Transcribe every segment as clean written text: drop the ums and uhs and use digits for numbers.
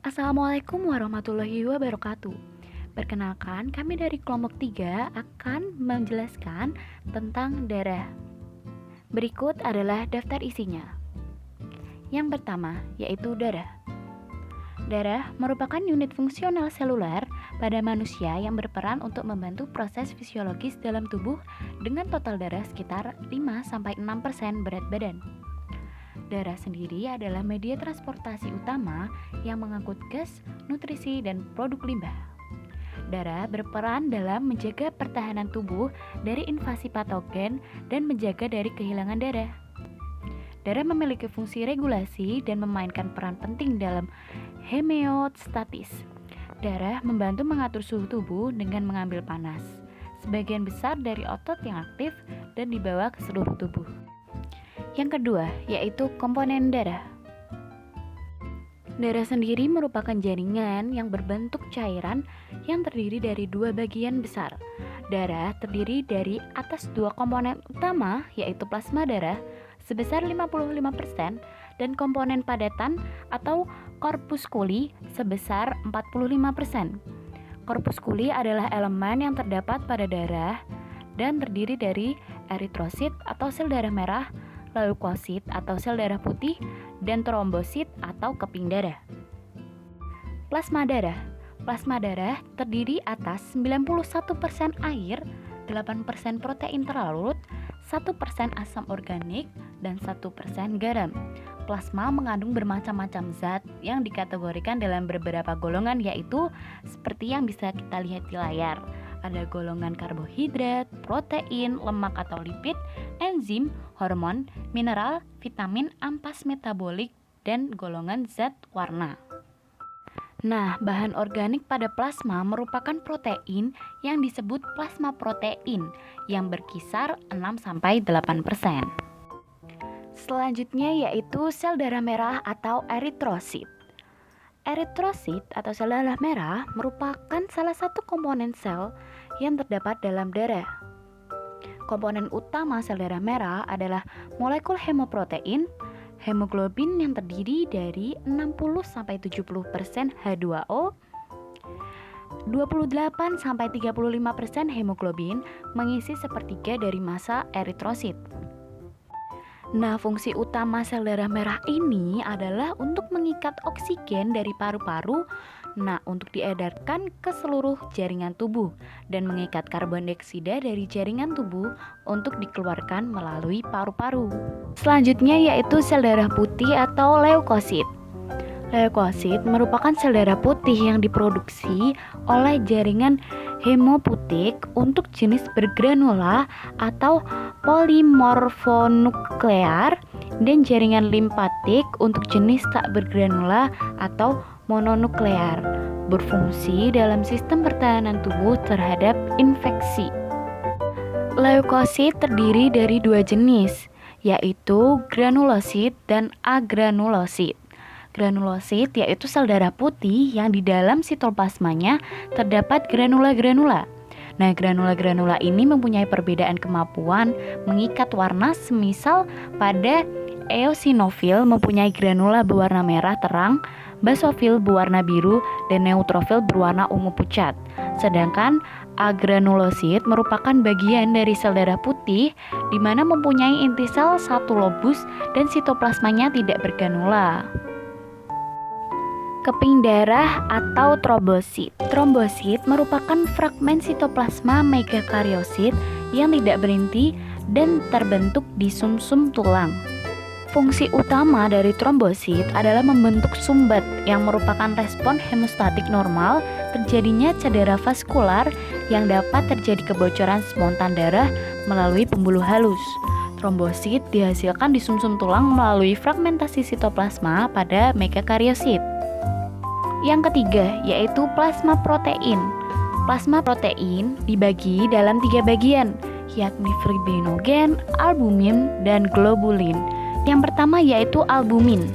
Assalamualaikum warahmatullahi wabarakatuh. Perkenalkan, kami dari kelompok 3 akan menjelaskan tentang darah. Berikut adalah daftar isinya. Yang pertama, yaitu darah. Darah merupakan unit fungsional seluler pada manusia yang berperan untuk membantu proses fisiologis dalam tubuh dengan total darah sekitar 5-6% berat badan. Darah sendiri adalah media transportasi utama yang mengangkut gas, nutrisi, dan produk limbah. Darah berperan dalam menjaga pertahanan tubuh dari invasi patogen dan menjaga dari kehilangan darah. Darah memiliki fungsi regulasi dan memainkan peran penting dalam homeostatis. Darah membantu mengatur suhu tubuh dengan mengambil panas. Sebagian besar dari otot yang aktif dan dibawa ke seluruh tubuh. Yang kedua, yaitu komponen darah. Darah sendiri merupakan jaringan yang berbentuk cairan yang terdiri dari dua bagian besar. Darah terdiri dari atas dua komponen utama, yaitu plasma darah sebesar 55% dan komponen padatan atau korpuskuli sebesar 45%. Korpuskuli adalah elemen yang terdapat pada darah dan terdiri dari eritrosit atau sel darah merah, leukosit atau sel darah putih, dan trombosit atau keping darah. Plasma darah. Plasma darah terdiri atas 91% air, 8% protein terlarut, 1% asam organik, dan 1% garam. Plasma mengandung bermacam-macam zat yang dikategorikan dalam beberapa golongan, yaitu seperti yang bisa kita lihat di layar. Ada golongan karbohidrat, protein, lemak atau lipid, enzim, hormon, mineral, vitamin, ampas metabolik, dan golongan zat warna. Nah, bahan organik pada plasma merupakan protein yang disebut plasma protein yang berkisar 6-8%. Selanjutnya yaitu sel darah merah atau eritrosit. Eritrosit atau sel darah merah merupakan salah satu komponen sel yang terdapat dalam darah. Komponen utama sel darah merah adalah molekul hemoprotein, hemoglobin yang terdiri dari 60-70% H2O, 28-35% hemoglobin mengisi sepertiga dari massa eritrosit. Nah, fungsi utama sel darah merah ini adalah untuk mengikat oksigen dari paru-paru, untuk diedarkan ke seluruh jaringan tubuh dan mengikat karbon dioksida dari jaringan tubuh untuk dikeluarkan melalui paru-paru. Selanjutnya yaitu sel darah putih atau leukosit. Leukosit merupakan sel darah putih yang diproduksi oleh jaringan hemopoietik untuk jenis bergranula atau polimorfonuklear dan jaringan limfatik untuk jenis tak bergranula atau mononuklear, berfungsi dalam sistem pertahanan tubuh terhadap infeksi. Leukosit terdiri dari dua jenis, yaitu granulosit dan agranulosit. Granulosit yaitu sel darah putih yang di dalam sitoplasmanya terdapat granula-granula. Nah, granula-granula ini mempunyai perbedaan kemampuan mengikat warna, semisal pada eosinofil mempunyai granula berwarna merah terang, basofil berwarna biru, dan neutrofil berwarna ungu pucat. Sedangkan agranulosit merupakan bagian dari sel darah putih di mana mempunyai inti sel satu lobus dan sitoplasmanya tidak bergranula. Keping darah atau trombosit. Trombosit merupakan fragmen sitoplasma megakariosit yang tidak berinti dan terbentuk di sumsum tulang. Fungsi utama dari trombosit adalah membentuk sumbat yang merupakan respon hemostatik normal terjadinya cedera vaskular yang dapat terjadi kebocoran spontan darah melalui pembuluh halus. Trombosit dihasilkan di sumsum tulang melalui fragmentasi sitoplasma pada megakariosit. Yang ketiga yaitu plasma protein. Plasma protein dibagi dalam 3 bagian, yakni fibrinogen, albumin, dan globulin. Yang pertama yaitu albumin,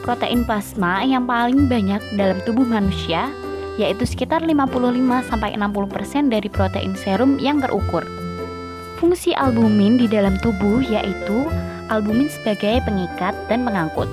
protein plasma yang paling banyak dalam tubuh manusia, yaitu sekitar 55-60% dari protein serum yang terukur. Fungsi albumin di dalam tubuh yaitu albumin sebagai pengikat dan pengangkut.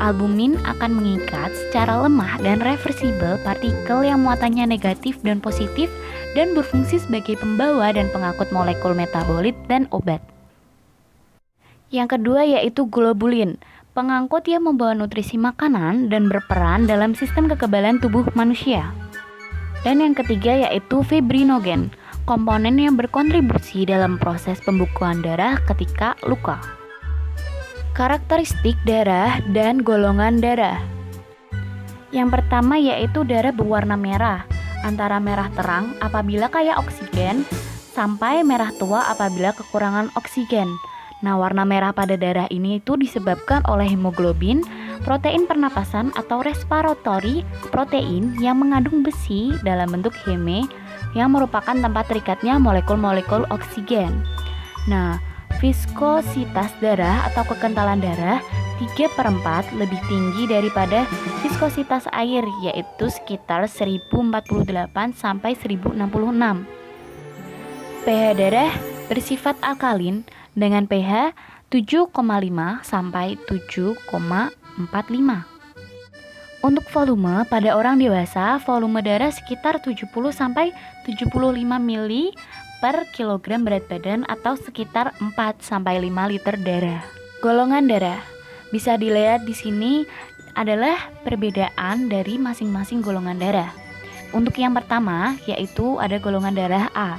Albumin akan mengikat secara lemah dan reversibel partikel yang muatannya negatif dan positif dan berfungsi sebagai pembawa dan pengangkut molekul metabolit dan obat. Yang kedua yaitu globulin, pengangkut yang membawa nutrisi makanan dan berperan dalam sistem kekebalan tubuh manusia. Dan yang ketiga yaitu fibrinogen, komponen yang berkontribusi dalam proses pembekuan darah ketika luka. Karakteristik darah dan golongan darah. Yang pertama yaitu darah berwarna merah, antara merah terang apabila kaya oksigen sampai merah tua apabila kekurangan oksigen. Nah, warna merah pada darah ini itu disebabkan oleh hemoglobin, protein pernapasan atau respiratory protein yang mengandung besi dalam bentuk heme yang merupakan tempat terikatnya molekul-molekul oksigen. Nah, viskositas darah atau kekentalan darah 3/4 lebih tinggi daripada viskositas air, yaitu sekitar 1048 sampai 1066. pH darah bersifat alkalin dengan pH 7,5 sampai 7,45. Untuk volume pada orang dewasa, volume darah sekitar 70 sampai 75 ml per kilogram berat badan atau sekitar 4 sampai 5 liter darah. Golongan darah bisa dilihat di sini adalah perbedaan dari masing-masing golongan darah. Untuk yang pertama yaitu ada golongan darah A.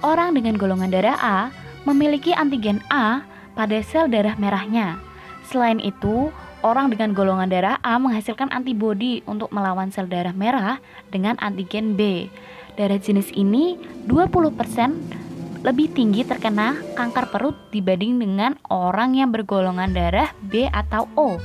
Orang dengan golongan darah A memiliki antigen A pada sel darah merahnya. Selain itu, orang dengan golongan darah A menghasilkan antibodi untuk melawan sel darah merah dengan antigen B. Darah jenis ini 20% lebih tinggi terkena kanker perut dibanding dengan orang yang bergolongan darah B atau O.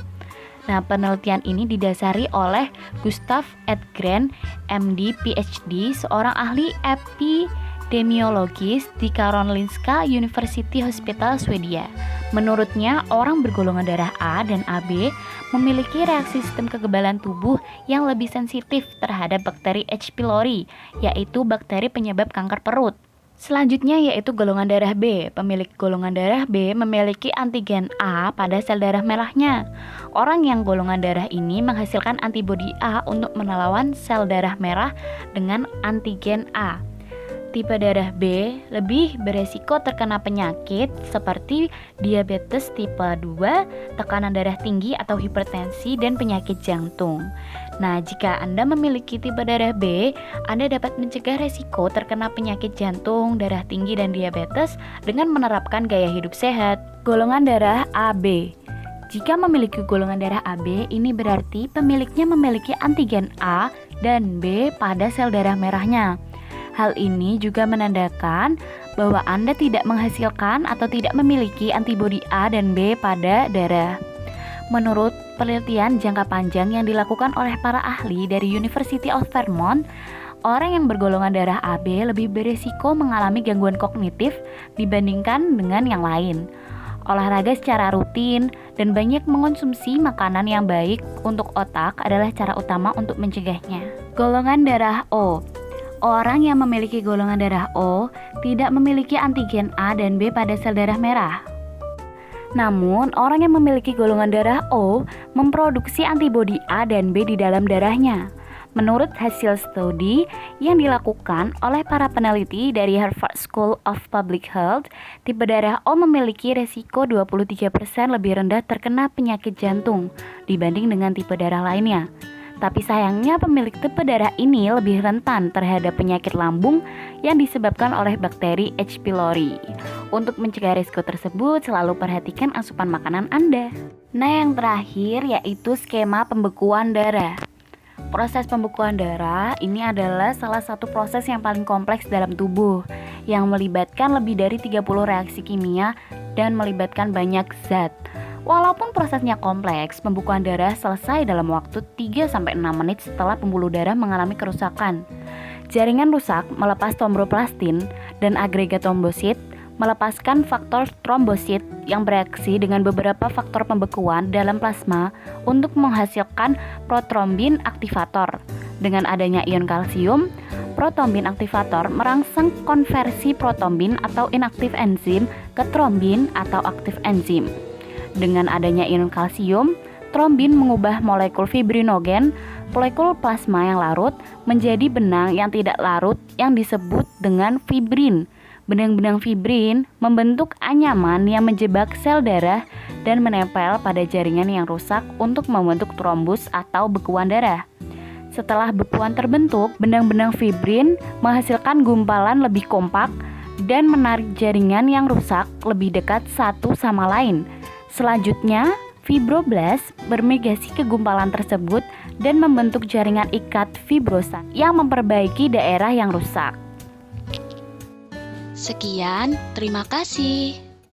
Nah, penelitian ini didasari oleh Gustav Edgren, MD, PhD, seorang ahli epidemiologis di Karolinska University Hospital, Swedia. Menurutnya, orang bergolongan darah A dan AB memiliki reaksi sistem kekebalan tubuh yang lebih sensitif terhadap bakteri H. pylori, yaitu bakteri penyebab kanker perut. Selanjutnya yaitu golongan darah B. Pemilik golongan darah B memiliki antigen A pada sel darah merahnya. Orang yang golongan darah ini menghasilkan antibodi A untuk melawan sel darah merah dengan antigen A. Tipe darah B lebih beresiko terkena penyakit seperti diabetes tipe 2, tekanan darah tinggi atau hipertensi, dan penyakit jantung. Nah, jika Anda memiliki tipe darah B, Anda dapat mencegah resiko terkena penyakit jantung, darah tinggi, dan diabetes dengan menerapkan gaya hidup sehat. Golongan darah AB. Jika memiliki golongan darah AB, ini berarti pemiliknya memiliki antigen A dan B pada sel darah merahnya. Hal ini juga menandakan bahwa Anda tidak menghasilkan atau tidak memiliki antibodi A dan B pada darah. Menurut penelitian jangka panjang yang dilakukan oleh para ahli dari University of Vermont, orang yang bergolongan darah AB lebih berisiko mengalami gangguan kognitif dibandingkan dengan yang lain. Olahraga secara rutin dan banyak mengonsumsi makanan yang baik untuk otak adalah cara utama untuk mencegahnya. Golongan darah O. Orang yang memiliki golongan darah O tidak memiliki antigen A dan B pada sel darah merah. Namun, orang yang memiliki golongan darah O memproduksi antibodi A dan B di dalam darahnya. Menurut hasil studi yang dilakukan oleh para peneliti dari Harvard School of Public Health, tipe darah O memiliki resiko 23% lebih rendah terkena penyakit jantung dibanding dengan tipe darah lainnya. Tapi sayangnya pemilik tipe darah ini lebih rentan terhadap penyakit lambung yang disebabkan oleh bakteri H. pylori. Untuk mencegah risiko tersebut, selalu perhatikan asupan makanan Anda. Nah, yang terakhir yaitu skema pembekuan darah. Proses pembekuan darah ini adalah salah satu proses yang paling kompleks dalam tubuh, yang melibatkan lebih dari 30 reaksi kimia dan melibatkan banyak zat. Walaupun prosesnya kompleks, pembekuan darah selesai dalam waktu 3-6 menit setelah pembuluh darah mengalami kerusakan. Jaringan rusak melepas tromboplastin dan agregat trombosit, melepaskan faktor trombosit yang bereaksi dengan beberapa faktor pembekuan dalam plasma untuk menghasilkan protrombin aktivator. Dengan adanya ion kalsium, protrombin aktivator merangsang konversi protrombin atau inaktif enzim ke trombin atau aktif enzim. Dengan adanya ion kalsium, Trombin mengubah molekul fibrinogen, molekul plasma yang larut, menjadi benang yang tidak larut yang disebut dengan fibrin. Benang-benang fibrin membentuk anyaman yang menjebak sel darah dan menempel pada jaringan yang rusak untuk membentuk trombus atau bekuan darah. Setelah bekuan terbentuk, benang-benang fibrin menghasilkan gumpalan lebih kompak dan menarik jaringan yang rusak lebih dekat satu sama lain. Selanjutnya, fibroblast bermigrasi ke gumpalan tersebut dan membentuk jaringan ikat fibrosa yang memperbaiki daerah yang rusak. Sekian, terima kasih.